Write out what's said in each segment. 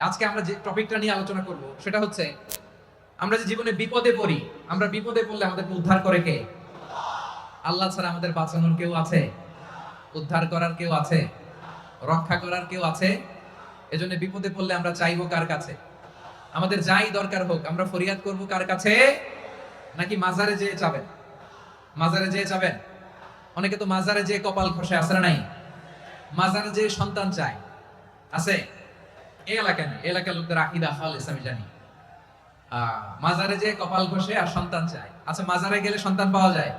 আজকে আমরা যে টপিকটা নিয়ে আলোচনা করব সেটা হচ্ছে আমরা যে জীবনে বিপদে পড়ি, আমরা বিপদে পড়লে আমাদেরকে উদ্ধার করে কে? আল্লাহ ছাড়া আমাদের বাঁচানোর কেউ আছে? উদ্ধার করার কেউ আছে? রক্ষা করার কেউ আছে? এজন্য বিপদে পড়লে আমরা চাইবো কার কাছে? আমাদের যাই দরকার হোক আমরা ফরিয়াদ করব কার কাছে? নাকি মাজারে যেয়ে চাবেন? মাজারে যেয়ে চাবেন? অনেকে তো মাজারে যেয়ে কপাল খসে, আছে না নাই? মাজারে যেয়ে সন্তান চায়, আছে? এই এলাকা নেই, এলাকার লোকদের আকীদা খালেস আমি জানি। মাজারে যে কপাল ঘষে আর সন্তান চায়। আচ্ছা, মাজারে গেলে সন্তান পাওয়া যায়?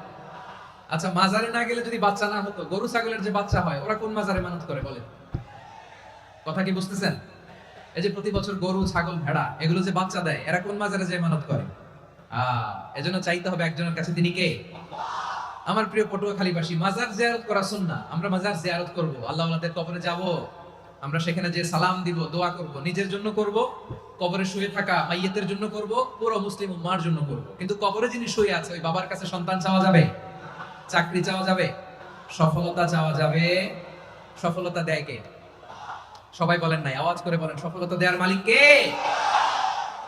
আচ্ছা, মাজারে না গেলে যদি বাচ্চা না হতো, গরু ছাগলের যে বাচ্চা হয় ওরা কোন মাজারে মানত করে বলেন? কথা কি বুঝতেছেন? এই যে প্রতি বছর গরু ছাগল ভেড়া এগুলো যে বাচ্চা দেয়, এরা কোন মাজারে যে মানত করে? এজন্য চাইতে হবে একজনের কাছে, তিনি কে? আমার প্রিয় পটুয়াখালীবাসী, মাজার জিয়ারত করা সুন্নাহ। আমরা মাজার জিয়ারত করব, আল্লাহ ওয়ালাদের কবরে যাব, আমরা সেখানে যে সালাম দিব, দোয়া করব, নিজের জন্য করব, কবরে শুয়ে থাকা মাইয়াতের জন্য করব, পুরো মুসলিম উম্মার জন্য করব। কিন্তু কবরে যিনি শুয়ে আছে ওই বাবার কাছে সন্তান চাওয়া যাবে? চাকরি চাওয়া যাবে? সফলতা চাওয়া যাবে? সফলতা দেয় কে? সবাই বলেন নাই, আওয়াজ করে বলেন, সফলতা দেওয়ার মালিক কে?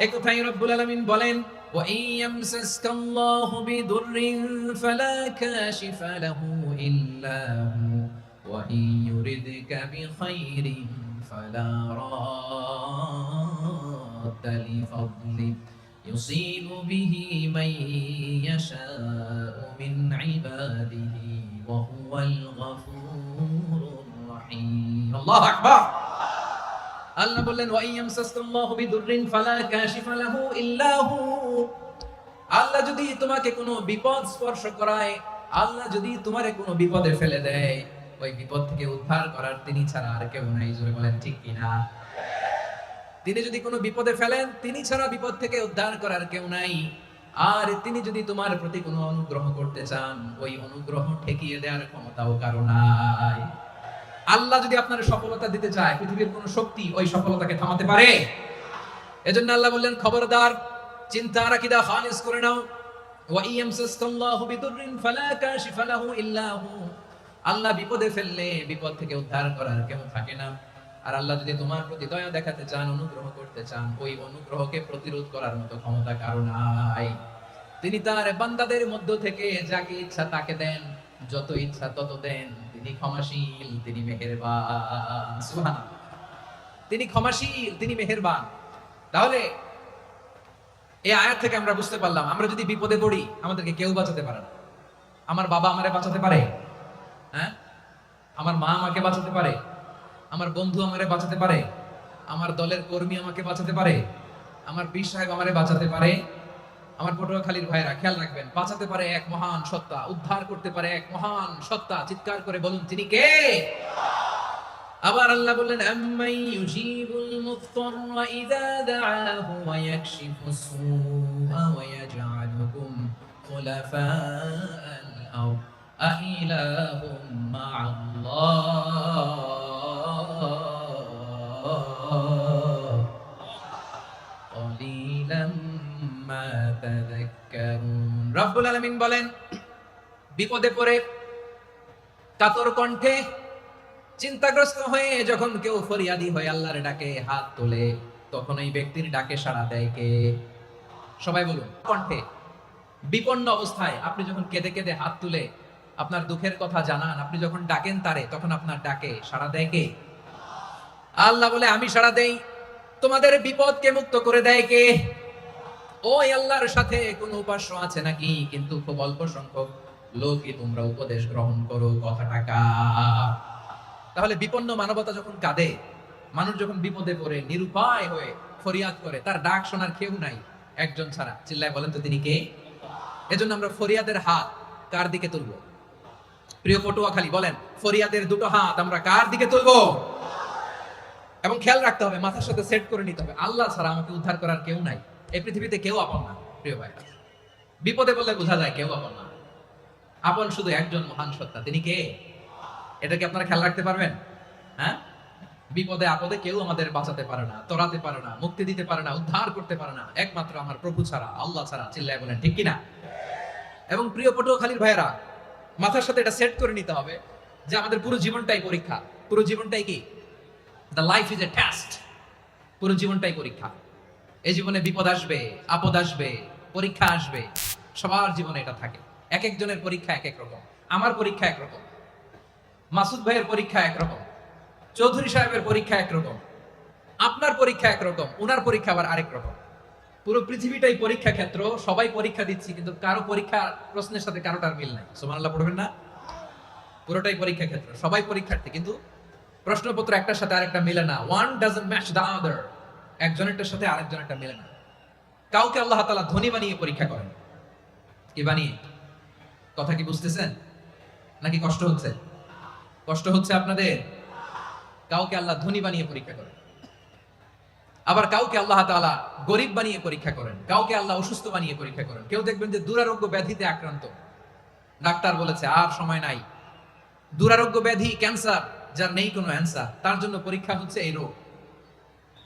এই কথাই রব্বুল আলামিন বলেন, ওয়া ইয়ামসাসকাল্লাহু বিদুররিন ফালা কাশিফা লাহু ইল্লা হু ওয়া ইউরিদকা বিখাইরিন ফালা রাদ্দা লিফাদলি ইউসিবু বিহি মান ইয়াশাউ মিন ইবাদিহি ওয়া হুয়াল গফুরুর রহিম। আল্লাহু আকবার। আল্লাহ বললেন, ওয়া ইয়ামসাসকাল্লাহু বিদুররিন ফালা কাশিফা লাহু ইল্লা হু। আল্লাহ যদি তোমাকে কোনো বিপদ স্পর্শ করায়, আল্লাহ যদি তোমারে কোনো বিপদে ফেলে দেয়, ওই বিপদ থেকে উদ্ধার করার তিনি ছাড়া আর কেউ নাই। জোরে বলেন ঠিক কিনা? তিনি যদি কোনো বিপদে ফেলেন, তিনি ছাড়া বিপদ থেকে উদ্ধার করার কেউ নাই। আর তিনি যদি তোমার প্রতি কোনো অনুগ্রহ করতে চান, ওই অনুগ্রহ ঠেকিয়ে দেওয়ার ক্ষমতাও কারো নাই। আল্লাহ যদি আপনার সফলতা দিতে চায়, পৃথিবীর কোন শক্তি ওই সফলতাকে থামাতে পারে? এজন্য আল্লাহ বললেন, খবরদার, চিন্তার আকীদা খালিস করে নাও। ওয়া ইয়ামসাসকাল্লাহু বিদুররিন ফালা কাশিফা লাহু ইল্লা হু। আল্লাহ বিপদে ফেললে বিপদ থেকে উদ্ধার করার কেউ থাকে না। আর আল্লাহ যদি তোমার প্রতি দয়া দেখাতে চান, অনুগ্রহ করতে চান, ওই অনুগ্রহকে প্রতিরোধ করার মতো ক্ষমতা কারো নাই। তিনি তার বান্দাদের মধ্য থেকে যাকে ইচ্ছা তাকে দেন, যত ইচ্ছা তত দেন। তিনি ক্ষমাশীল, তিনি মেহেরবান। সুবহানাল্লাহ। তিনি ক্ষমাশীল, তিনি মেহেরবান। তাহলে এই আয়াত থেকে আমরা বুঝতে পারলাম, আমরা যদি বিপদে পড়ি আমাদেরকে কেউ বাঁচাতে পারে না। আমার বাবা আমারে বাঁচাতে পারে? হ্যাঁ? আমার মা আমাকে বাঁচাতে পারে? আমার বন্ধু আমারে বাঁচাতে পারে? আমার দলের কর্মী আমাকে বাঁচাতে পারে? আমার পীর সাহেব আমারে বাঁচাতে পারে? আমার পটুয়াখালীর ভাইরা খেয়াল রাখবেন, বাঁচাতে পারে এক মহান সত্তা, উদ্ধার করতে পারে এক মহান সত্তা। চিৎকার করে বলুন, তিনি কে? আবার আল্লাহ বললেন, আম্মাই ইউজিবুল মুফতাররা ইযা দাআহু ওয়া ইয়াকশিফুস সুআ ওয়া ইয়াজআলুকুম খুলাফাআল আরদ আইলাহুম মা'আল্লাহ ক্বালিলাম মা তাযাক্কারুন। রব্বুল আলামিন বলেন, বিপদে পড়ে কাতর কণ্ঠে চিন্তাগ্রস্ত হয়ে যখন কেউ ফরিয়াদি হয়ে আল্লাহর ডাকে হাত তোলে, তখন ওই ব্যক্তির ডাকে সাড়া দেয় কে? সবাই বলুন। কণ্ঠে বিপন্ন অবস্থায় আপনি যখন কেঁদে কেঁদে হাত তুলে আপনার দুঃখের কথা জানান, আপনি যখন ডাকেন তারে, তখন আপনার ডাকে সাড়া দেয় কে? আল্লাহ বলে, আমি সাড়া দেই। তোমাদের বিপদকে মুক্ত করে দেয় কে? ওই আল্লাহর সাথে কোন উপাস্য আছে নাকি? কিন্তু খুব অল্প সংখ্যক লোকই তোমরা উপদেশ গ্রহণ করো। কথাটা কার? তাহলে বিপন্ন মানবতা যখন কাঁদে, মানুষ যখন বিপদে পড়ে নিরুপায় হয়ে ফরিয়াদ করে, তার ডাক শোনার কেউ নাই একজন ছাড়া। চিল্লায় বলেন তো, তিনি কে? এজন্য আমরা ফরিয়াদের হাত কার দিকে তুলবো? প্রিয় পটুয়াখালী বলেন, ফরিয়াদের দুটো হাত আমরা কার দিকে তুলবো? এবং খেয়াল রাখতে হবে, মাথার সাথে সেট করে নিতে হবে, আল্লাহ ছাড়া আমাকে উদ্ধার করার কেউ নাই। এই পৃথিবীতে কেউ আপন না। প্রিয় ভাইরা, বিপদে বললে বোঝা যায় কেউ আপন না। আপন শুধু একজন মহান সত্তা, তিনি কে? এটা কি আপনারা খেয়াল রাখতে পারবেন? হ্যাঁ, বিপদে আপদে কেউ আমাদের বাঁচাতে পারে না, তরাতে পারে না, মুক্তি দিতে পারে না, উদ্ধার করতে পারে না, একমাত্র আমার প্রভু ছাড়া, আল্লাহ ছাড়া। চিল্লায় বলেন ঠিক কিনা? এবং প্রিয় পটুয়াখালীর ভাইয়েরা, মাথার সাথে এটা সেট করে নিতে হবে যে আমাদের পুরো জীবনটাই পরীক্ষা, পুরো জীবনটাই কি? The life is a test. পুরো জীবনটাই পরীক্ষা। এই জীবনে বিপদ আসবে, আপদ আসবে, পরীক্ষা আসবে, সবার জীবনে এটা থাকে। এক একজনের পরীক্ষা এক এক রকম। আমার পরীক্ষা একরকম, মাসুদ ভাইয়ের পরীক্ষা একরকম, চৌধুরী সাহেবের পরীক্ষা একরকম, আপনার পরীক্ষা একরকম, উনার পরীক্ষা আবার আরেক রকম। পুরো পৃথিবীটাই পরীক্ষা ক্ষেত্র, সবাই পরীক্ষা দিচ্ছি, কিন্তু কারো পরীক্ষা প্রশ্নের সাথে কারোটার মিল নাই। সুবহানাল্লাহ পড়বেন না? পুরোটাই পরীক্ষা ক্ষেত্র, সবাই পরীক্ষার্থী, কিন্তু প্রশ্নপত্র একটার সাথে আরেকটা মিলে না। One doesn't match the other. একজনেরটার সাথে আরেকজনেরটা মিলে না। কাউকে আল্লাহ তাআলা ধনী বানিয়ে পরীক্ষা করেন। কি বানিয়ে? কথা কি বুঝতেছেন নাকি কষ্ট হচ্ছে? কষ্ট হচ্ছে আপনাদের? কাউকে আল্লাহ ধনী বানিয়ে পরীক্ষা করেন, আবার কাউকে আল্লাহ তাআলা গরিব বানিয়ে পরীক্ষা করেন, কাউকে আল্লাহ অসুস্থ বানিয়ে পরীক্ষা করেন। কেউ দেখবেন যে দুরারোগ্য ব্যাধিতে আক্রান্ত, ডাক্তার বলেছে আর সময় নাই, দুরারোগ্য ব্যাধি ক্যান্সার, যার নেই কোনো অ্যান্সার, তার জন্য পরীক্ষা হচ্ছে এই রোগ।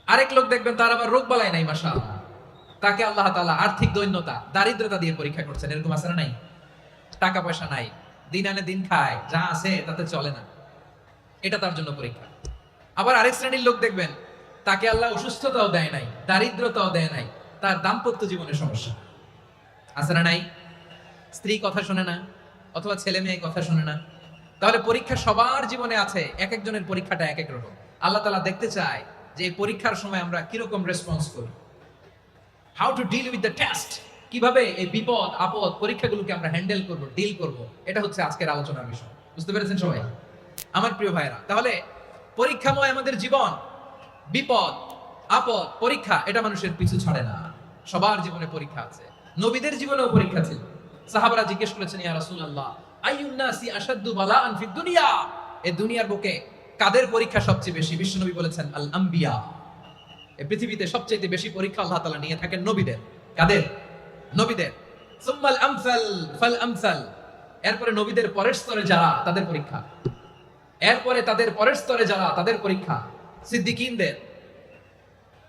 আরেক লোক দেখবেন তার আবার রোগ বালাই নাই, মাশাআল্লাহ, তাকে আল্লাহ তাআলা আর্থিক দৈন্যতা, দারিদ্রতা দিয়ে পরীক্ষা করছেন। এরকম আছে না নাই? টাকা পয়সা নাই, দিন আনে দিন খায়, যা আছে তাতে চলে না, এটা তার জন্য পরীক্ষা। আবার আরেক শ্রেণীর লোক দেখবেন তাকে আল্লাহ অসুস্থতাও দেয় নাই, দারিদ্রতাও দেয় নাই, তার দাম্পত্য জীবনে সমস্যা আছে না নাই? স্ত্রী কথা শোনে না, অথবা ছেলে মেয়ে কথা শোনে না। তাহলে পরীক্ষা সবার জীবনে আছে, এক একজনের পরীক্ষাটা এক এক রকম। আল্লাহ তাআলা দেখতে চায় যে এই পরীক্ষার সময় আমরা কিরকম রেসপন্স করি, how to deal with the test, কিভাবে এই বিপদ আপদ পরীক্ষাগুলোকে আমরা হ্যান্ডেল করব, ডিল করব। এটা হচ্ছে আজকের আলোচনার বিষয়। বুঝতে পেরেছেন সবাই আমার প্রিয় ভাইরা? তাহলে পরীক্ষাময় আমাদের জীবন, বিপদ আপদ পরীক্ষা, এটা মানুষের পিছু ছাড়ে না। সবার জীবনে পরীক্ষা আছে। নবীদের জীবনেও পরীক্ষা ছিল। সাহাবারা জিজ্ঞেস করেছেন, ইয়া রাসূলুল্লাহ, আইয়ুন নাসি আশাদ্দু বালাআন ফিদ দুনিয়া, এই দুনিয়ার বুকে কাদের পরীক্ষা সবচেয়ে বেশি? বিশ্বনবী বলেছেন, আল আম্বিয়া। এই পৃথিবীতে সবচেয়ে বেশি পরীক্ষা আল্লাহ তাআলা নিয়ে থাকেন নবীদের। কাদের? নবীদের। সুম্মাল আমসাল ফাল আমসাল, এরপরে নবীদের পরের স্তরে যারা, তাদের পরীক্ষা। এরপরে তাদের পরের স্তরে যারা, তাদের পরীক্ষা। সিদ্দিকীনদের,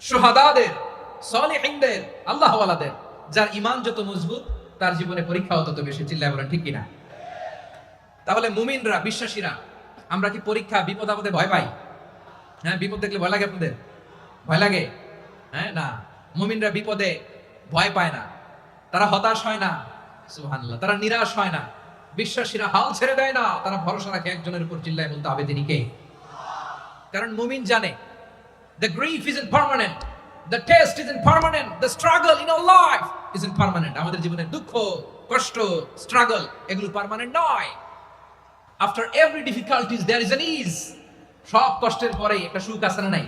শুহাদাদের, সালিহিনদের, আল্লাহওয়ালাদের। যার ঈমান যত মজবুত, তার জীবনে পরীক্ষাও তত বেশি। চিল্লায় বলেন ঠিক কিনা? তাহলে মুমিনরা, বিশ্বাসীরা, আমরা কি পরীক্ষা বিপদ আপদে ভয় পাই? হ্যাঁ, বিপদ দেখলে ভয় লাগে আপনাদের? ভয় লাগে? হ্যাঁ, না। মুমিনরা বিপদে ভয় পায় না, তারা হতাশ হয় না, সুবহানাল্লাহ, তারা নিরাশ হয় না। বিশ্বাসীরা হাল ছেড়ে দেয় না, তারা ভরসা রাখে একজনের উপর। চিল্লায় বলতে হবে তিনি কে? কারণ মুমিন জানে the grief isn't permanent, the test isn't permanent, the struggle in our life isn't permanent. আমাদের জীবনের দুঃখ, কষ্ট, স্ট্রাগল, এগুলো পার্মানেন্ট নয়। after every difficulties there is an ease. সব কষ্টের পরে একটা সুখ আছে না নাই?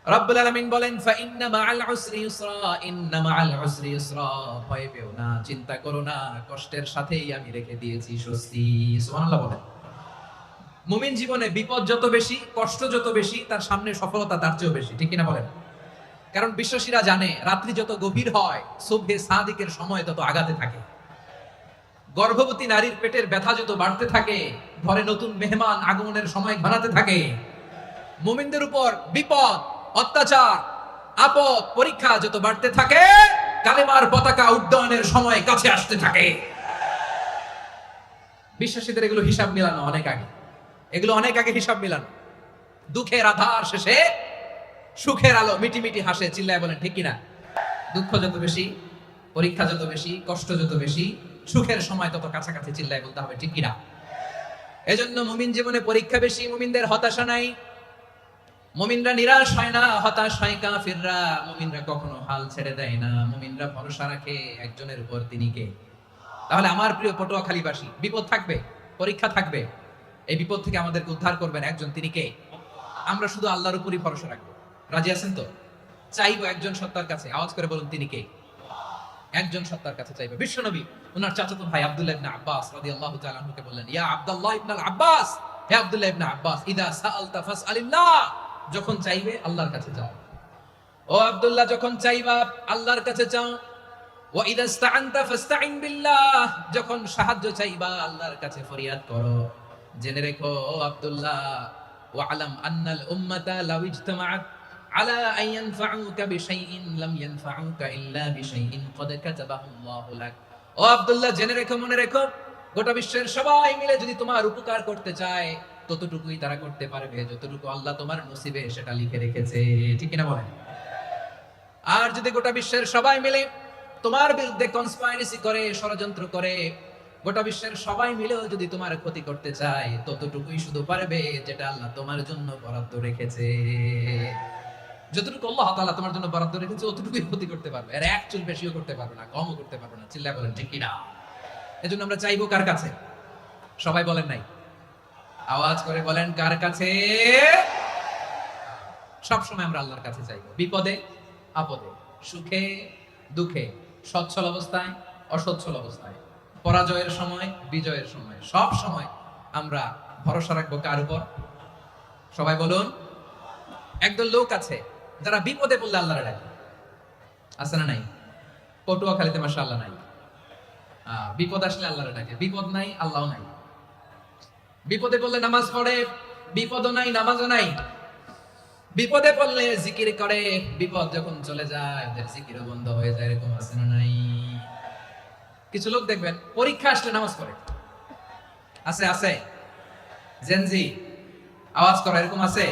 রব্বুল আলামিন বলেন, ফা ইন্না মাআল উসরি ইউসরা, ইন্না মাআল উসরি ইউসরা, ভয় পেও না, চিন্তা করো না, কষ্টের সাথেই আমি রেখে দিয়েছি স্বস্তি। সুবহানাল্লাহ বলেন। মুমিন জীবনে বিপদ যত বেশি, কষ্ট যত বেশি, তার সামনে সফলতা তার চেয়েও বেশি। ঠিক কিনা বলেন? কারণ বিশ্বাসীরা জানে রাত্রি যত গভীর হয়, সুবহে সাদিকের সময় তত আগাতে থাকে। গর্ভবতী নারীর পেটের ব্যথা যত বাড়তে থাকে, ঘরে নতুন মেহমান আগমনের সময় ঘনাতে থাকে। মুমিনদের উপর বিপদ, অত্যাচার, আপদ, পরীক্ষা যত বাড়তে থাকে, কালেমার পতাকা উড্ডয়নের সময় কাছে আসতে থাকে। বিশ্বাসীদের এগুলো হিসাব মিলানো অনেক আগে, এগুলো অনেক আগে হিসাব মিলানো। দুঃখের আধার শেষে সুখের আলো মিটি মিটি হাসে। চিল্লায় বলেন ঠিক কিনা? দুঃখ যত বেশি, পরীক্ষা যত বেশি, কষ্ট যত বেশি, সুখের সময় তত কাছাকাছি। চিল্লায় বলতে হবে ঠিক কিনা? এজন্য মুমিন জীবনে পরীক্ষা বেশি, মুমিনদের হতাশা নাই। মুমিনরা নিরাশ হয় না, হতাশ হয় কাফিররা। মুমিনরা কখনো হাল ছেড়ে দেয় না, মুমিনরা ভরসা রাখে একজনের উপর, তিনি কে? তাহলে আমার প্রিয় পটুয়াখালীবাসী, বিপদ থাকবে, পরীক্ষা থাকবে, এই বিপদ থেকে আমাদেরকে উদ্ধার করবেন একজন, তিনি কে? আমরা শুধু আল্লাহর উপরই ভরসা রাখবো। রাজি আছেন তো? চাইবো একজন সত্তার কাছে। আওয়াজ করে বলুন তিনি কে? একজন সত্তার কাছে চাইবো। বিশ্বনবী ওনার চাচাতো ভাই আব্দুল্লাহ ইবনে আব্বাস রাদিয়াল্লাহু তাআলা আনহুকে বললেন, ইয়া আব্দুল্লাহ ইবনে আব্বাস, হে আব্দুল্লাহ ইবনে আব্বাস, ইদা সাআলতা ফাসআলিল্লাহ, যখন চাইবে আল্লাহর কাছে যাও। ও আব্দুল্লাহ, যখন চাইবা আল্লাহর কাছে চাও। ওয়া ইদা ইসতাআনতা ফাসতাইন বিল্লাহ, যখন সাহায্য চাইবা আল্লাহর কাছে ফরিয়াদ করো। জেনে রেখো ও আব্দুল্লাহ, ওয়া আলাম আন্নাল উম্মাতা লাউ ইজতামাআত আলা আন ইয়ানফাউকা বিশাইইন লাম ইয়ানফাউকা ইল্লা বিশাইইন ক্বাদ কাতাবাহু আল্লাহু লাক। ও আব্দুল্লাহ, জেনে রেখো, মনে রেখো, গোটা বিশ্বের সবাই মিলে যদি তোমার উপকার করতে চায়, ততটুকুই তারা করতে পারবে যতটুকু আল্লাহ তোমার নসিবে সেটা লিখে রেখেছে। ঠিক কিনা বলেন? আর যদি গোটা বিশ্বের সবাই মিলে তোমার বিরুদ্ধে কনস্পাইরেসি করে, ষড়যন্ত্র করে, গোটা বিশ্বের সবাই মিলেও যদি তোমার ক্ষতি করতে চায়, ততটুকুই শুধু পারবে যেটা আল্লাহ তোমার জন্য বরাদ্দ রেখেছে। যতটুকু আল্লাহ তাআলা তোমার জন্য বরাদ্দ রেখেছে অতটুকুই ক্ষতি করতে পারবে, আর এক চুল বেশিও করতে পারবে না, কমও করতে পারবে না। চিল্লায় বলেন ঠিক কিনা? এজন্য আমরা চাইবো কার কাছে? সবাই বলেন নাই, আওয়াজ করে বলেন কার কাছে? সব সময় আমরা আল্লাহর কাছে চাইবো, বিপদে আপদে, সুখে দুঃখে, সচ্ছল অবস্থায় অসচ্ছল অবস্থায়, পরাজয়ের সময় বিজয়ের সময়, সব সময় আমরা ভরসা রাখবো কার উপর? সবাই বলুন। একদল লোক আছে যারা বিপদে পড়লে আল্লাহর ডাকে। আছে না নাই? পটুয়াখালীতে মাশাআল্লাহ নাই। বিপদ আসলে আল্লাহর ডাকে, বিপদ নাই আল্লাহও নাই। বিপদে পড়লে নামাজ পড়ে, বিপদও নাই নামাজও নাই। বিপদে পড়লে জিকির করে, বিপদ যখন চলে যায় ওদের জিকিরও বন্ধ হয়ে যায়। এরকম আছে না নাই? কিছু লোক দেখবেন পরীক্ষা আসলে নামাজ পড়ে। আছে আছে? জেনজি আওয়াজ করে, এরকম আছে?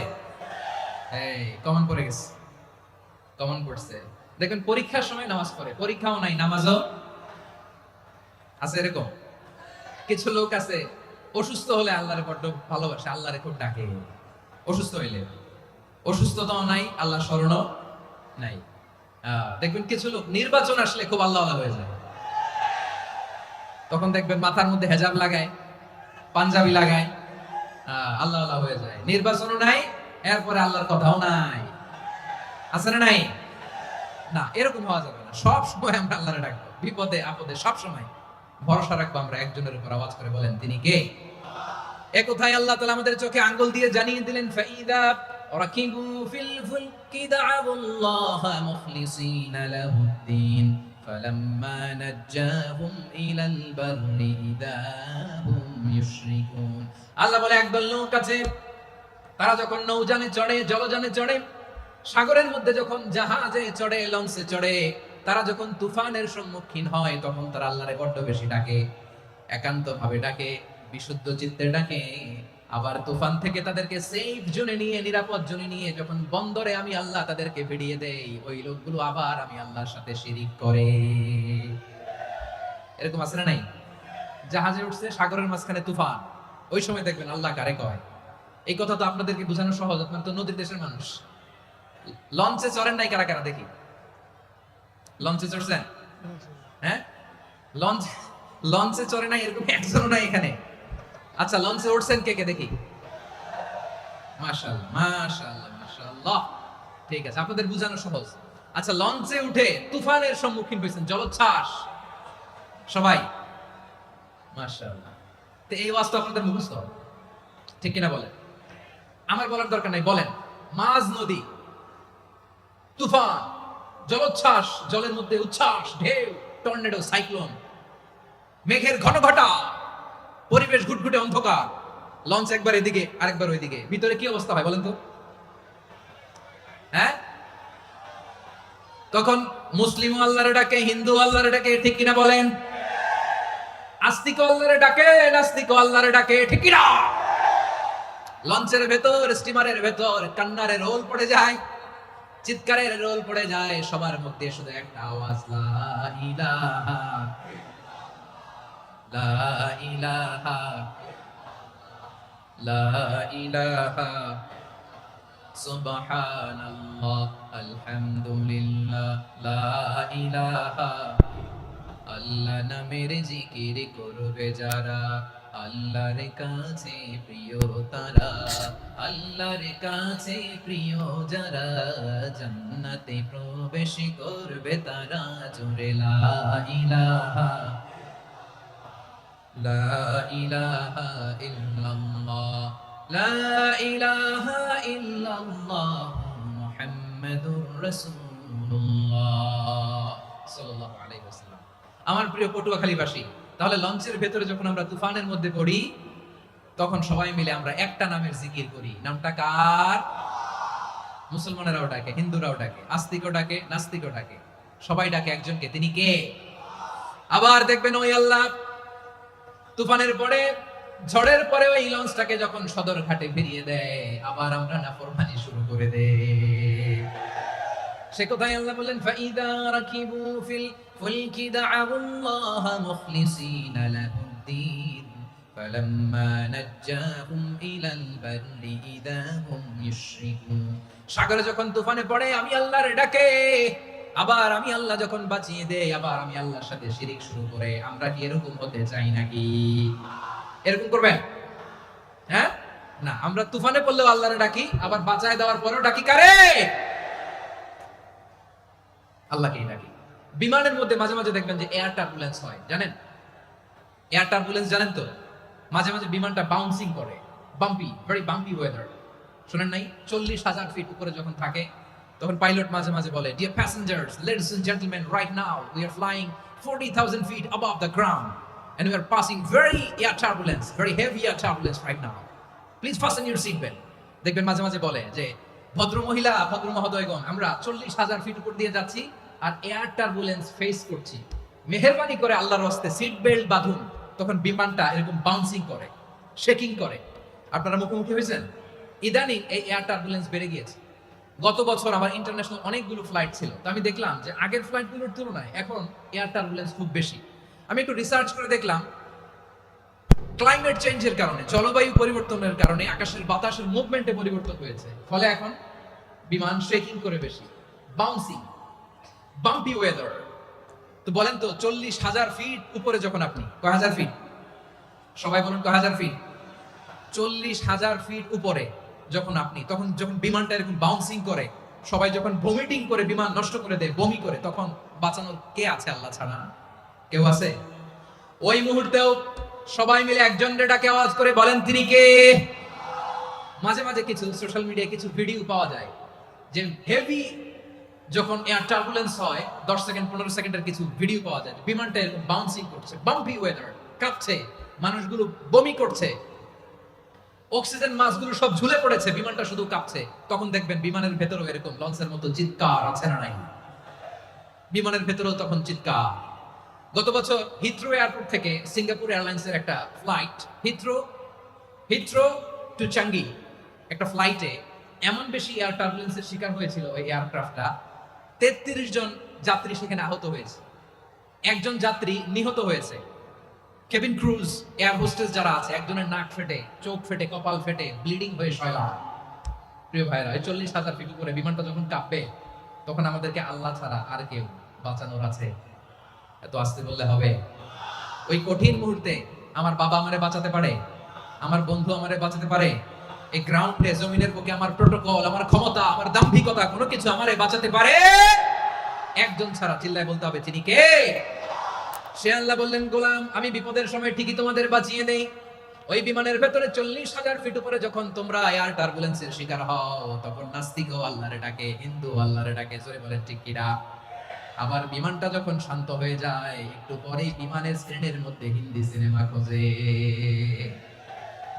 এই কমন পড়ে গেছে, কমন পড়ছে। দেখবেন পরীক্ষার সময় নামাজ পড়ে, পরীক্ষাও নাই নামাজও আছে। এরকম কিছু লোক আছে অসুস্থ হলে আল্লাহরে বড্ড ভালোবাসে, আল্লাহরে খুব ডাকে। অসুস্থ হইলে, অসুস্থতাও নাই, আল্লাহ স্মরণও নাই। দেখবেন কিছু লোক নির্বাচন আসলে খুব আল্লাহ হয়ে যায়। তখন দেখবেন মাথার মধ্যে হেজাব লাগায়, পাঞ্জাবি লাগায়, আল্লাহ হয়ে যায়। নির্বাচনও নাই, এরপরে আল্লাহর কথাও নাই। আছে না নাই? না, এরকম হওয়া যাবে না। সব সময় আমরা আল্লাহরে ডাকবো, বিপদে আপদে সব সময় ভরসা রাখবো আমরা একজনের উপর। আওয়াজ করে বলেন তিনি কে? একথায় আল্লাহ তাআলা আমাদের চোখে আঙ্গুল দিয়ে জানিয়ে দিলেন, ফাইদা রাকিবু ফিল ফুলকি দা'আবুল্লাহ মুখলিসিনা লাহুদ্দিন ফালাম্মা নাজ্জাহুম ইলাল বাররি ইযা হুম ইউশরিকুন। আল্লাহ বলে একদল লোক আছে, তারা যখন নৌযানে চড়ে, জলযানে চড়ে, সাগরের মধ্যে যখন জাহাজে চড়ে, লঞ্চে চড়ে, তারা যখন তুফানের সম্মুখীন হয়, তখন তারা আল্লাহরে বড্ড বেশি ডাকে, একান্ত ভাবে ডাকে, বিশুদ্ধ চিত্তে ডাকে। আবার তুফান থেকে তাদেরকে সেফ জোনে নিয়ে, নিরাপদ জোনে নিয়ে যখন বন্দরে আমি আল্লাহ তাদেরকে ফিরিয়ে দেই, ওই লোকগুলো আবার আমি আল্লাহর সাথে শিরিক করে। এরকম আছে না নাই? জাহাজে উঠছে, সাগরের মাঝখানে তুফান, ওই সময় দেখবেন আল্লাহ কারে কয়। এই কথা তো আপনাদেরকে বোঝানো সহজ, আপনারা তো নদীর দেশের মানুষ। লঞ্চে চড়েন নাই কারা কারা দেখি? লঞ্চে চড়ছেন? হ্যাঁ, লঞ্চে চড়ে নাই এরকম একজনও নাই এখানে। আচ্ছা, লঞ্চে উঠছেন কে কে দেখি? মাশাআল্লাহ মাশাআল্লাহ মাশাআল্লাহ। ঠিক আছে, আপনাদের বোঝানো সহজ। আচ্ছা, লঞ্চে উঠে তুফানের সম্মুখীন হয়েছেন, জলোচ্ছ্বাস, সবাই মাশাআল্লাহ। তো এই ওয়াজ তো আপনাদের মুখস্থ, ঠিক কিনা বলেন? আমার বলার দরকার নাই, বলেন। মাঝ নদী, তুফান, জলোচ্ছ্বাস, জলের মধ্যে উচ্ছ্বাস, ঢেউ, টর্নেডো, সাইক্লোন, মেঘের ঘনঘটা, পরিবেশ ঘুটঘুটে অন্ধকার, লঞ্চ একবার এদিকে আরেকবার ওইদিকে, ভিতরে কি অবস্থা হয় বলেন তো? হ্যাঁ, তখন মুসলিম আল্লাহরে ডাকে, হিন্দু আল্লাহরে ডাকে, ঠিক কিনা বলেন? আস্তিক আল্লাহরে ডাকে, নাস্তিক আল্লাহরে ডাকে, ঠিক কিনা? লঞ্চের ভেতর, স্টিমারের ভেতর কান্নারের রোল পড়ে যায়, চিৎকারের রোল পড়ে যায়, সবার মধ্যে শুধু একটা আওয়াজ, লা ইলাহা লা ইলাহা লা ইলাহা সুবহানাল্লাহ আলহামদুলিল্লাহ লা ইলাহা। আল্লাহ নামের জিকির করবে যারা, আল্লাহর কাছে প্রিয় তারা, আল্লাহর কাছে প্রিয় যারা, জান্নাতে প্রবেশ করবে তারা। জোরে লা ইলাহা লা ইলাহা ইল্লাল্লাহ লা ইলাহা ইল্লাল্লাহ মুহাম্মাদুর রাসূলুল্লাহ সাল্লাল্লাহু আলাইহি ওয়াসাল্লাম। আমার প্রিয় পটুয়াখালীবাসী, তাহলে লঞ্চের ভেতরে যখন আমরা তুফানের মধ্যে পড়ি, তখন সবাই মিলে আমরা একটা নামের জিকির করি। নামটা কার? মুসলমানেরাও ডাকে, হিন্দুরাও ডাকে, আস্তিকও ডাকে, নাস্তিকও ডাকে, সবাই ডাকে একজনকে, তিনি কে? আবার দেখবেন ওই আল্লাহ তুফানের পরে ঝড়ের পরে ওই লঞ্চটাকে যখন সদর ঘাটে ফিরিয়ে দেয়, আবার আমরা নাফরমানি শুরু করে দেই। সে কোথায় আল্লাহ বললেন, ফাইদা রাকিবু ফিল ফুলকি দা'আল্লাহ মুখলিসিনা লাহুদ্দিন ফালাম্মা নাজ্জাহুম ইলাল বাররি ইযা হুম ইউশরিকুন। সাগরে যখন তুফানে পড়ে আমি আল্লাহর ডাকে, আবার আমি আল্লাহ যখন বাঁচিয়ে দেই, আবার আমি আল্লাহর সাথে শিরিক শুরু করে। আমরা কি এরকম হতে চাই নাকি? এরকম করবেন? হ্যাঁ না, আমরা তুফানে পড়লেও আল্লাহর ডাকি, আবার বাঁচায় দেওয়ার পরেও ডাকি কারে? আল্লাহকেই ডাকি। বিমানের মধ্যে মাঝে মাঝে দেখবেন যে এয়ার টার্বুলেন্স হয়, জানেন? এয়ার টার্বুলেন্স জানেন তো? মাঝে মাঝে বিমানটা বাউন্সিং করে, বাম্পি, ভেরি বাম্পি ওয়েদার। শুনেন নাই? 40,000 ফিট উপরে যখন থাকে তখন পাইলট মাঝে মাঝে বলে, dear passengers, ladies and gentleman, right now we are flying 40,000 feet above the ground and we are passing very air turbulence, very heavy air turbulence right now. Please fasten your seat belt. দেখবেন মাঝে মাঝে বলে যে, ভদ্র মহিলা, ভদ্র মহোদয়গণ, আমরা 40,000 ফিট উপর দিয়ে যাচ্ছি আর এয়ার টার্বুলেন্স ফেস করছি, মেহেরবানি করে আল্লাহর রাস্তে সিট বেল্ট বাঁধুন। তখন বিমানটা এরকম বাউন্সিং করে, শেকিং করে। আপনারা মুখোমুখি হয়েছেন? ইদানিং এই এয়ার টার্বুলেন্স বেড়ে গিয়েছে। গত বছর আমার ইন্টারন্যাশনাল অনেকগুলো ফ্লাইট ছিল, তো আমি দেখলাম যে আগের ফ্লাইটগুলোর তুলনায় এখন এয়ার টার্বুলেন্স খুব বেশি। আমি একটু রিসার্চ করে দেখলাম, ক্লাইমেট চেঞ্জের কারণে, জলবায়ু পরিবর্তনের কারণে আকাশের বাতাসের মুভমেন্টে পরিবর্তন হয়েছে, ফলে এখন বিমান শেকিং করে বেশি, বাউন্সিং, বাম্পি ওয়েদার। তো বলেন তো, 40,000 ফিট উপরে যখন আপনি, কয় হাজার ফিট? সবাই বলুন কয় হাজার ফিট? 40,000 ফিট উপরে যখন আপনি, তখন যখন বিমানটা এরকম বাউন্সিং করে, সবাই যখন ভমিটিং করে বিমান নষ্ট করে দেয়, বমি করে, তখন বাঁচানোর কে আছে আল্লাহ ছাড়া? কেউ আছে? ওই মুহূর্তেও সবাই মিলে একজন ডাকে আওয়াজ করে বলেন, তিনি কে? মাঝে মাঝে কিছু সোশ্যাল মিডিয়ায় কিছু ভিডিও পাওয়া যায় যে হেভি যখন এয়ার টার্বুলেন্স হয়, 10 সেকেন্ড 15 সেকেন্ডের কিছু ভিডিও পাওয়া যায়, বিমানটা এরকম বাউন্সিং করছে, বাম্পি ওয়েদার, কাঁপছে, মানুষগুলো বমি করছে, অক্সিজেন মাস্কগুলো সব ঝুলে পড়েছে, বিমানটা শুধু কাঁপছে। তখন দেখবেন বিমানের ভেতরেও এরকম লঞ্চের মতো চিৎকার আছে না নাই? বিমানের ভেতরেও তখন চিৎকার। গত বছর হিথ্রো এয়ারপোর্ট থেকে সিঙ্গাপুর এয়ারলাইন্সের একটা ফ্লাইট, হিথ্রো টু চাঙ্গি, একটা ফ্লাইটে এমন বেশি এয়ার টার্বুলেন্সের শিকার হয়েছিল ওই এয়ারক্রাফটটা, 33 জন যাত্রী সেখানে আহত হয়েছে, একজন যাত্রী নিহত হয়েছে। কেবিন ক্রুজ, এয়ার হোস্টেস যারা আছে, একজনের নাক ফেটে, চোখ ফেটে, কপাল ফেটে, ব্লিডিং হয়ে শয়লা। প্রিয় ভাইরা, 40,000 ফিট উপরে বিমানটা যখন কাঁপবে, তখন আমাদেরকে আল্লাহ ছাড়া আর কেউ বাঁচানোর আছে? এত আস্তে বললে হবে? ওই কঠিন মুহূর্তে আমার বাবা আমারে বাঁচাতে পারে, আমার বন্ধু আমারে বাঁচাতে পারে, এই গ্রাউন্ডে, জমিনের বুকে আমার প্রোটোকল, আমার ক্ষমতা, আমার দাম্ভিকতা, কোনো কিছু আমারে বাঁচাতে পারে? একজন ছাড়া। চিল্লায় বলতে হবে, তিনি কে? সে আল্লাহ বললেন, গোলাম, আমি বিপদের সময় ঠিকই তোমাদের বাঁচিয়ে দেই। ওই বিমানের ভেতরে 40,000 ফিট উপরে যখন তোমরা এয়ার টার্বুলেন্সের শিকার হও, তখন নাস্তিকও আল্লাহরে ডাকে, হিন্দু আল্লাহরে ডাকে, জোরে বলেন ঠিক কিনা? আবার বিমানটা যখন শান্ত হয়ে যায়, একটু পরেই বিমানের স্ক্রিনের মধ্যে হিন্দি সিনেমা খোঁজে।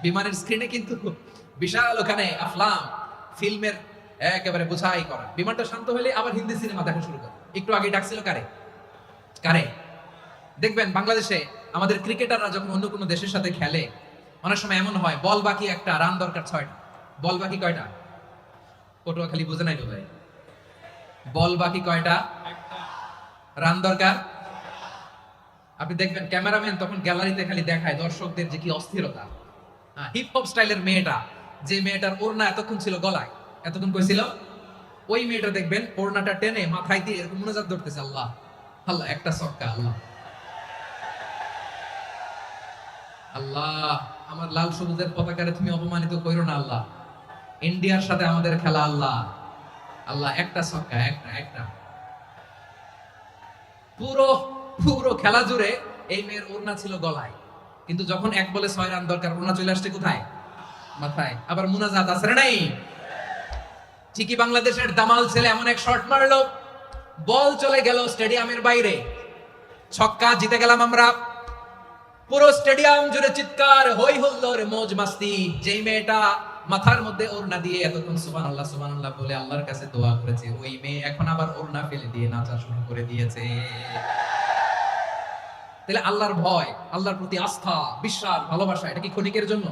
বিমানের স্ক্রিনে কিন্তু বিশাল ওখানে আফলাম ফিল্মের একেবারে বোঝাই করা। বিমানটা শান্ত হলে আবার হিন্দি সিনেমা দেখা শুরু করে। একটু আগে ডাকছিল কারে? কারে? দেখবেন বাংলাদেশে আমাদের ক্রিকেটাররা যখন অন্য কোনো দেশের সাথে খেলে, অনেক সময় এমন হয়, বল বাকি একটা, রান দরকার 6টা। বল বাকি কয়টা? পটুয়াখালী বুঝে নাই বোধহয়। বল বাকি কয়টা? রান দরকার। আপনি দেখবেন ক্যামেরাম্যান তখন গ্যালারিতে খালি দেখায় দর্শকদের যে কি অস্থিরতা। হিপ হপ স্টাইলের মেয়েটা, যে মেয়েটার ওড়না এতক্ষণ ছিল গলায়, এতক্ষণ কইছিল, ওই মেয়েটা দেখবেন ওড়নাটা টেনে মাথায় দিয়ে এরকম মুনাজাত ধরতেছে, আল্লাহ আল্লাহ, একটা সক্কা, আল্লাহ আল্লাহ, আমার লাল সবুজের পতাকারে তুমি অপমানিত কইরো না আল্লাহ, ইন্ডিয়ার সাথে আমাদের খেলা, আল্লাহ আল্লাহ, একটা সক্কা, একটা। পুরো পুরো খেলা জুড়ে এই মেয়ের ওড়না ছিল গলায়, কিন্তু যখন 1 বলে 6 রান দরকার, ওড়না চলে আসছে কোথায়? মাথায়। আবার মুনাজাত আছে না নাই? ঠিকই বাংলাদেশের দামাল ছেলে এমন এক শট মারলো, বল চলে গেল স্টেডিয়ামের বাইরে, ছক্কা, জিতে গেলাম আমরা। পুরো স্টেডিয়াম জুড়ে চিৎকার, হই হুল্লোড়, মौज মাস্তি। যেই মেয়েটা মাথার মধ্যে ওড়না দিয়ে এতক্ষণ সুবহানাল্লাহ সুবহানাল্লাহ বলে আল্লাহর কাছে দোয়া করেছে, ওই মেয়ে এখন আবার ওড়না ফেলে দিয়ে নাচা শুরু করে দিয়েছে। তাহলে আল্লাহর ভয়, আল্লাহর প্রতি আস্থা, বিশ্বাস, ভালোবাসা, এটা কি ক্ষণিকের জন্য?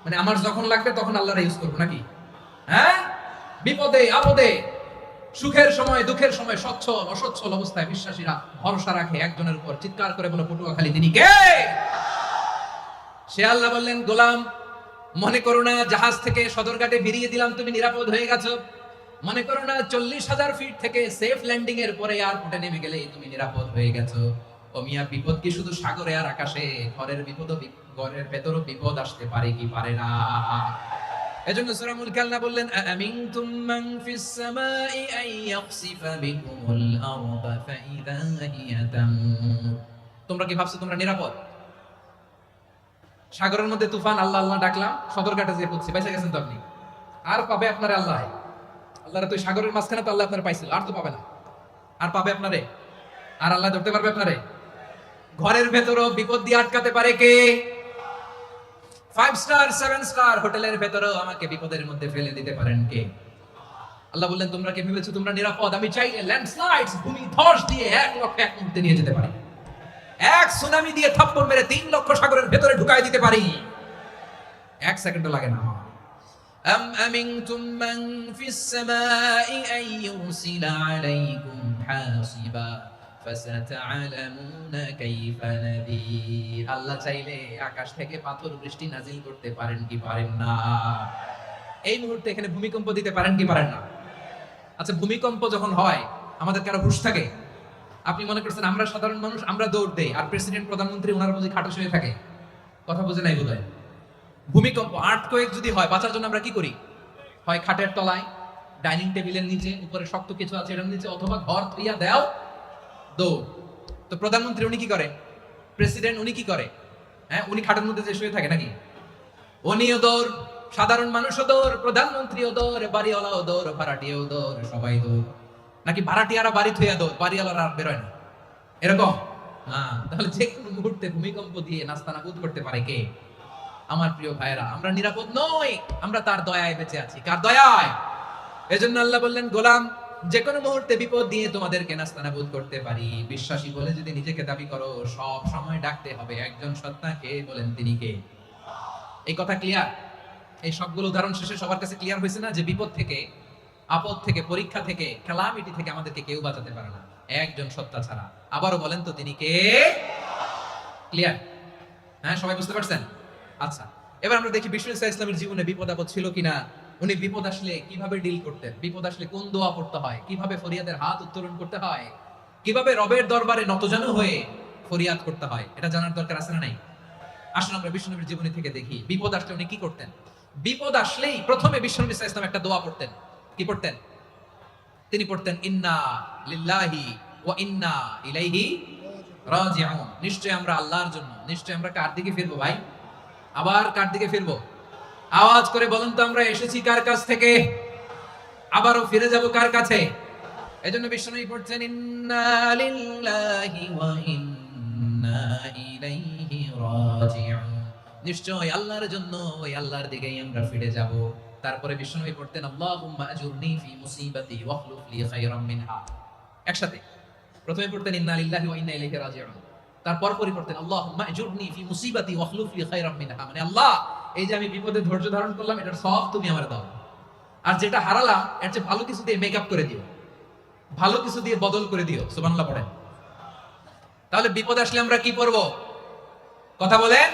মানে আমার যখন লাগবে তখন আল্লাহর ইউজ করবো নাকি? হ্যাঁ, বিপদে আপদে, সুখের সময় দুঃখের সময়, সচ্ছল অসচ্ছল অবস্থায় বিশ্বাসীরা ভরসা রাখে একজনের উপর। চিৎকার করে বলে পটুয়াখালী, তিনি কে? সে আল্লাহ বললেন, গোলাম মনে করো না জাহাজ থেকে সদরঘাটে ভিড়িয়ে দিলাম, তুমি নিরাপদ হয়ে গেছো। মনে করো না 40,000 ফিট থেকে সেফ ল্যান্ডিং এর পরে এয়ারপোর্টে নেমে গেলে তুমি নিরাপদ হয়ে গেছো। ও মিয়া, বিপদ কি শুধু সাগরে আর আকাশে? ঘরের বিপদও, ঘরের ভেতরও বিপদ আসতে পারে কি পারে না? এজন্য সূরা মুলক আল্লাহ বললেন, আমিনতুম মান ফিস সামাই আন ইয়াখসিফা বিকুমুল আরদা ফাইদা হিয়া তামুর। তোমরা কি ভাবছো তোমরা নিরাপদ? সাগরের মধ্যে তুফান, আল্লাহ আল্লাহ ডাকলাম, সদরঘাটে যেয়ে পড়ছি, বেঁচে গেছেন তো আপনি। আর পাবে আপনারে আল্লাহ? আল্লাহর তো সাগরের মাঝখানে তো আল্লাহ আপনার পাইছিল, আর তো পাবে না। আর পাবে আপনারে? আর আল্লাহ ধরতে পারবে আপনারে? ঘরের ভেতরও বিপদ দিয়ে আটকাতে পারে কে? 5 স্টার 7 স্টার হোটেলের ভেতরেও আমাকে বিপদের মধ্যে ফেলে দিতে পারেন কে? আল্লাহ বললেন, তোমরা কি ভেবেছো তোমরা নিরাপদ? আমি চাইলে ল্যান্ডস্লাইডস, ভূমি ধস দিয়ে 1 লক্ষ 1 মুহূর্তে নিয়ে যেতে পারি। এক সুনামি দিয়ে থাপ্পড় মেরে 3 লক্ষ সাগরের ভেতরে ঢুকাই দিতে পারি। 1 সেকেন্ডও লাগে না। আম আমিনতুম মান ফিস সামাই আন ইউরসিলা আলাইকুম হাসিবা ফাসাতা'লামুনা কাইফা নাযীর। আল্লাহ চাইলে আকাশ থেকে পাথর বৃষ্টি নাজিল করতে পারেন কি পারেন না? এই মুহূর্তে এখানে ভূমিকম্প দিতে পারেন কি পারেন না? আচ্ছা, ভূমিকম্প যখন হয় আমাদের কারো হুঁশ থাকে? আপনি মনে করছেন আমরা সাধারণ মানুষ, আমরা দৌড় দেই, আর প্রেসিডেন্ট প্রধানমন্ত্রী ওনার বুঝি খাটো শুয়ে থাকে? কথা বুঝে নাই বোধহয়। ভূমিকম্প, আর্থকোয়েক যদি হয়, বাঁচার জন্য আমরা কি করি? হয় খাটের তলায়, ডাইনিং টেবিলের নিচে, উপরে শক্ত কিছু আছে এটার নিচে, অথবা ঘর থইয়া দেও দৌড়। তো প্রধানমন্ত্রী উনি কি করে? প্রেসিডেন্ট উনি কি করে? হ্যাঁ, উনি খাটের মধ্যে যে শুয়ে থাকে নাকি? উনিও দৌড়, সাধারণ মানুষও দৌড়, প্রধানমন্ত্রীও দৌড়, বাড়িওয়ালাও দৌড়, ভাড়াটিয়াও দৌড়, সবাই দৌড়। নাকি ভাড়াটিয়ারা বাড়ি থইয়া দৌড়, বাড়িওয়ালারা আর বেরোয় না? এরকম না। তাহলে যে কোনো মুহূর্তে ভূমিকম্প দিয়ে নাস্তানাবুদ করতে পারে কে? আমার প্রিয় ভাইয়েরা, আমরা নিরাপদ নই, আমরা তার দয়ায় বেঁচে আছি। কার দয়ায়? এজন্য আল্লাহ বললেন, গোলাম যে কোনো মুহূর্তে বিপদ দিয়ে তোমাদেরকে নাস্তানাবুদ করতে পারি। বিশ্বাসী বলে যদি নিজেকে দাবি করো, সব সময় ডাকতে হবে একজন সত্তাকে। বলেন তিনি কে? এই কথা ক্লিয়ার? এই সবগুলো উদাহরণ শেষে সবার কাছে ক্লিয়ার হয়েছে না যে বিপদ থেকে, আপদ থেকে, পরীক্ষা থেকে, ক্যালামিটি থেকে আমাদেরকে কেউ বাঁচাতে পারে না একজন সত্তা ছাড়া। আবারও বলেন তো তিনি কে? ক্লিয়ার? হ্যাঁ, সবাই বুঝতে পারছেন? আচ্ছা, এবার আমরা দেখি বিষ্ণু ইসলামের জীবনে বিপদ আপদ ছিল কিনা। উনি বিপদ আসলে কিভাবে ডিল করতেন, বিপদ আসলে কোন দোয়া পড়তে হয়, কিভাবে ফরিয়াদের হাত উত্তোলন করতে হয়, কিভাবে রবের দরবারে নতজানু হয়ে ফরিয়াদ করতে হয়, এটা জানার দরকার আছে না নাই? আসলে আমরা বিষ্ণুনবীর জীবনী থেকে দেখি বিপদ আসলে উনি কি করতেন। বিপদ আসলেই প্রথমে বিষ্ণু ইসলাম একটা দোয়া পড়তেন। কি পড়তেন? তিনি পড়তেন, ইন্না লিল্লাহি ওয়া ইন্না ইলাইহি রাজিউন। নিশ্চয় আমরা আল্লাহর জন্য, নিশ্চয় আমরা কার দিকে ফিরবো ভাই? আবার কার দিকে ফিরবো? আওয়াজ করে বলুন তো, আমরা এসেছি কার কাছ থেকে, আবারও ফিরে যাব কার কাছে? এজন্য বিষ্ণু পড়ছেন, ইন্না লিল্লাহি ওয়া ইন্না ইলাইহি রাজিউন। নিশ্চয় আল্লাহর জন্য, ওই আল্লাহর দিকেই আমরা ফিরে যাব। তারপরে বিষ্ণু পড়তেন, আল্লাহুম্মা আজুরনি ফি মুসিবাতি ওয়াখলুফ লি খায়রাম মিনহা। একসাথে প্রথমে পড়তেন ইন্না লিল্লাহি ওয়া ইন্না ইলাইহি রাজিউন, তারপর পড়তেন আল্লাহুম্মা আজুরনি ফি মুসিবাতি ওয়াখলুফ লি খায়রাম মিনহা। মানে আল্লাহ, এই যে আমি বিপদে ধৈর্য ধারণ করলাম, এটার সব তুমি আমারে দাও, আর যেটা হারালাম এর চেয়ে ভালো কিছু দিয়ে মেকআপ করে দিও, ভালো কিছু দিয়ে বদল করে দিও। সুবহানাল্লাহ পড়েন। তাহলে বিপদ আসলে আমরা কি পড়ব? কথা বলেন।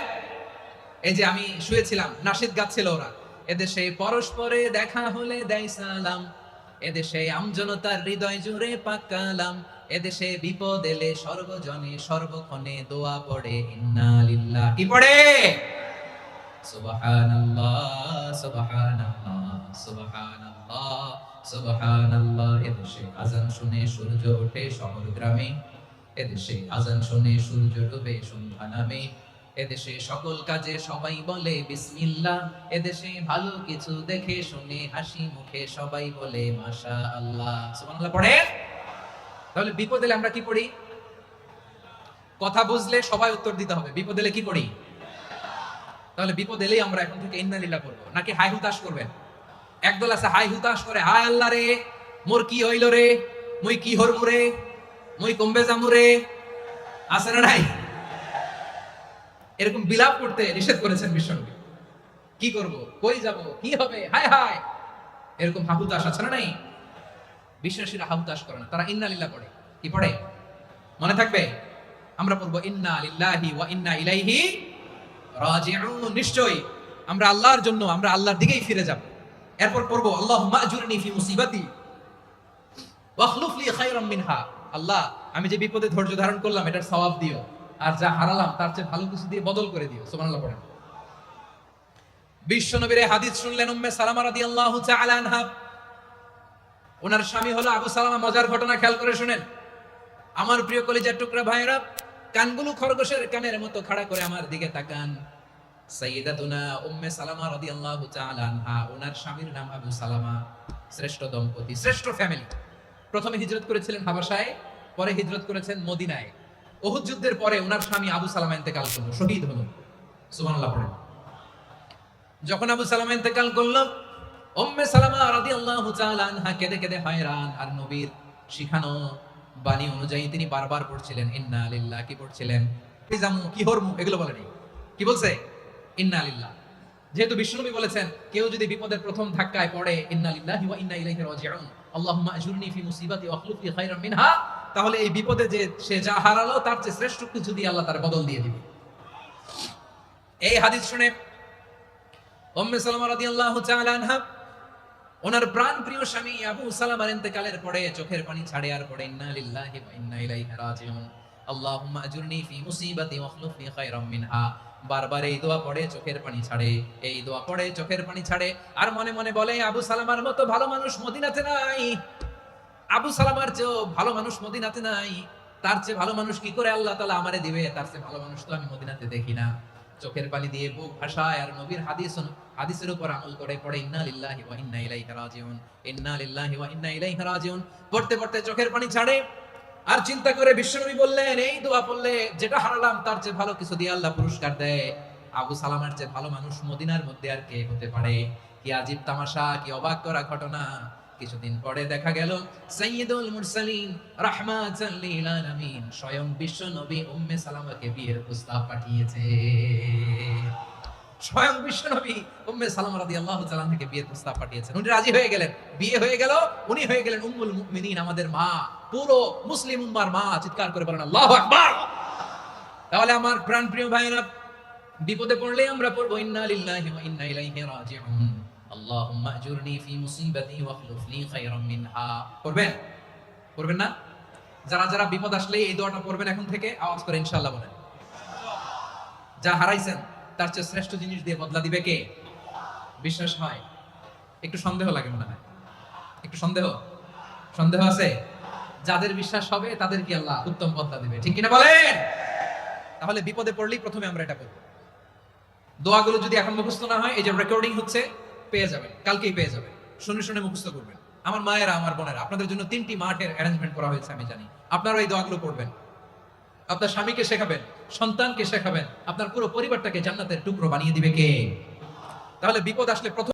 এই যে আমি শুয়েছিলাম, নাশিদ গাচ্ছিল ওরা, এদেশে পরস্পরে দেখা হলে দেয় সালাম, এদেশে আমজনতার হৃদয় জুড়ে পাকালাম, এদেশে বিপদ এলে সর্বজনে সর্বক্ষণে দোয়া পড়ে ইন্না লিল্লাহ। কি পড়ে? সুবহানাল্লাহ সুবহানাল্লাহ সুবহানাল্লাহ সুবহানাল্লাহ। এদেশে আজান শুনে সূর্য ওঠে শহর গ্রামে, এদেশে আজান শুনে সূর্য ডুবে সন্ধ্যা নামে, এদেশে সকল কাজে সবাই বলে বিসমিল্লাহ, এদেশে ভালো কিছু দেখে শুনে হাসি মুখে সবাই বলে মাশাআল্লাহ। সুবহানাল্লাহ পড়ে। তাহলে বিপদ এলে আমরা কি পড়ি? কথা বুঝলে সবাই উত্তর দিতে হবে। বিপদ এলে কি পড়ি? তাহলে বিপদ এলেই আমরা এখন থেকে ইন্না লিল্লাহ পড়বো, নাকি হাই হুতাশ করবেন? একদল আছে হাই হুতাশ করে, হায় আল্লাহ রে মোর কি হইল রে, মুই কি হরমু রে, মুই কমবে যামু রে। আছে না নাই? এরকম বিলাপ করতে নিষেধ করেছেন বিশ্বনবী। কি করব, কই যাব, কি হবে, হায় হায়, এরকম হাহুতাশ আছে না নাই? বিশ্বাসীরা হাহুতাশ করে না, তারা ইন্না লিল্লাহ পড়ে। কি পড়ে মনে থাকবে? আমরা পড়বো ইন্না লিল্লাহি ওয়া ইন্না ইলাইহি রাজিউন। নিশ্চয়ই আমরা আল্লাহর জন্য, আমরা আল্লাহর দিকেই ফিরে যাব। এরপর পড়বো আল্লাহুম্মা আজুরনি ফি মুসিবাতি ওয়াখলুফ লি খায়রাম মিনহা। আল্লাহ, আমি যে বিপদে ধৈর্য ধারণ করলাম এটার সওয়াব দিও, আর যা হারালাম তার চেয়ে ভালো কিছু দিয়ে বদল করে দিও। সুবহানাল্লাহ পড়েন। বিশ্বনবীর এই হাদিস শুনলেন উম্মে সালামা রাদিয়াল্লাহু তাআলা আনহা। ওনার স্বামী হলো আবু সালামা। মজার ঘটনা খেয়াল করে শুনেন আমার প্রিয় কলিজার টুকরা ভাইরা। কানগুলো খরগোশের কানের মতো খাড়া করে আমার দিকে তাকান। সাইয়্যিদাতুনা উম্মে সালামা রাদিয়াল্লাহু তাআলা আনহা, ওনার স্বামীর নাম আবু সালামা। শ্রেষ্ঠ দম্পতি, শ্রেষ্ঠ ফ্যামিলি। প্রথমে হিজরত করেছিলেন হাবাসায়, পরে হিজরত করেছেন মদিনায়। উহুদ যুদ্ধের পরে ওনার স্বামী আবু সালামা ইন্তেকাল করলো, শহীদ হলো। সুবহানাল্লাহ পড়েন। যখন আবু সালামা ইন্তেকাল করলো, উম্মে সালামা রাদিয়াল্লাহু তাআলা আনহা কেঁদে কেঁদে হয়রান। আর নবীর শিখানো বাণী অনুযায়ী তিনি বারবার পড়ছিলেন ইন্না লিল্লাহ। কি পড়ছিলেন? জামু কি হরমু এগুলো বলেনি, কি বলছে? ইন্না লিল্লাহ। যেহেতু বিশ্বনবী বলেছেন কেউ যদি বিপদের প্রথম ধাক্কায় পড়ে ইন্না লিল্লাহি ওয়া ইন্না ইলাইহি রাজিউন, আল্লাহুম্মা আজুরনি ফি মুসিবাতি ওয়া আখলুফ লি খায়রাম মিনহা, তাহলে এই বিপদে যে সে যা হারালো তার চেয়ে শ্রেষ্ঠ কিছু দিয়ে আল্লাহ তার বদল দিয়ে দিবে। এই হাদিস শুনে উম্মে সালামা রাদিয়াল্লাহু তাআলা আনহা ওনার প্রাণ প্রিয় স্বামী আবু সালামার ইন্তেকালের পরে চোখের পানি ছাড়ে আর পড়ে ইন্না লিল্লাহি ওয়া ইন্না ইলাইহি রাজিউন, আল্লাহুম্মা আজুরনি ফি মুসিবাতি ওয়া আখলুফ লি খায়রাম মিনহা। বারবার এই দোয়া পড়ে চোখের পানি ছাড়ে, এই দোয়া পড়ে চোখের পানি ছাড়ে। আর মনে মনে বলে আবু সালামার মতো ভালো মানুষ মদিনাতে নাই, আবু সালামার চেয়েও ভালো মানুষ মদিনাতে নাই। তার চেয়ে ভালো মানুষ কি করে আল্লাহ তাআলা আমারে দিবে? তার চেয়ে ভালো মানুষ তো আমি মদিনাতে দেখি না। চোখের পানি দিয়ে বুক ভাসায় আর নবীর হাদিসের উপর আমল করে পড়ে ইন্না লিল্লাহি ওয়া ইন্না ইলাইহি রাজিউন, ইন্না লিল্লাহি ওয়া ইন্না ইলাইহি রাজিউন। পড়তে পড়তে চোখের পানি ছাড়ে আর চিন্তা করে বিশ্বনবী বললেন এই দোয়া পড়লে যেটা হারালাম তার চেয়ে ভালো কিছু দিয়ে আল্লাহ পুরস্কার দেয়। আবু সালামার চেয়ে ভালো মানুষ মদিনার মধ্যে আর কে হতে পারে? কি আজীব তামাশা, কি অবাক করা ঘটনা। কিছুদিন পরে দেখা গেল সাইয়্যিদুল মুরসালিন রাহমাতাল লিল আলামিন স্বয়ং বিশ্বনবী উম্মে সালামাকে বিয়ের প্রস্তাব পাঠিয়েছে। স্বয়ং বিশ্বনবী উম্মে সালামা রাদিয়াল্লাহু তাআলা থেকে বিয়ের প্রস্তাব পাঠিয়েছেন। উনি রাজি হয়ে গেলেন, বিয়ে হয়ে গেল। উনি হয়ে গেলেন উম্মুল মুমিনিন, আমাদের মা, পুরো মুসলিম উম্মার মা। চিৎকার করে বলেন আল্লাহু আকবার। তাহলে আমার প্রাণপ্রিয় ভাইরা, বিপদে পড়লে আমরা পড়বো ইন্না লিল্লাহি ওয়া ইন্না ইলাইহি রাজিউন, আল্লাহুম্মা আজুরনি ফি মুসিবাতি ওয়া আখলুফ লি খায়রাম মিনহা। পড়বেন? পড়বেন না? যারা যারা বিপদ আসলে এই দোয়াটা পড়বেন এখন থেকে আওয়াজ করে ইনশাআল্লাহ বলেন। যা হারাইছেন তার চেয়ে শ্রেষ্ঠ জিনিস দিয়ে বদলা দিবে কে? বিশ্বাস হয়? একটু সন্দেহ লাগে মনে হয়, একটু সন্দেহ আছে? যাদের বিশ্বাস হবে তাদের কি আল্লাহ উত্তম বদলা দিবে, ঠিক কিনা বলেন? তাহলে বিপদে পড়লেই প্রথমে আমরা এটা করব। দোয়াগুলো যদি এখন মুখস্থ না হয়, এই যে রেকর্ডিং হচ্ছে পেয়ে যাবেন, কালকেই পেয়ে যাবেন। শুনে শুনে মুখস্থ করবেন। আমার মায়েরা, আমার বোনেরা, আপনাদের জন্য 3টি মাঠের অ্যারেঞ্জমেন্ট করা হয়েছে, আমি জানি। আপনারা এই দোয়াগুলো পড়বেন, আপনার স্বামীকে শেখাবেন, সন্তানকে শেখাবেন, আপনার পুরো পরিবারটাকে জান্নাতের টুকরো বানিয়ে দিবে কে? তাহলে বিপদ আসলে প্রথম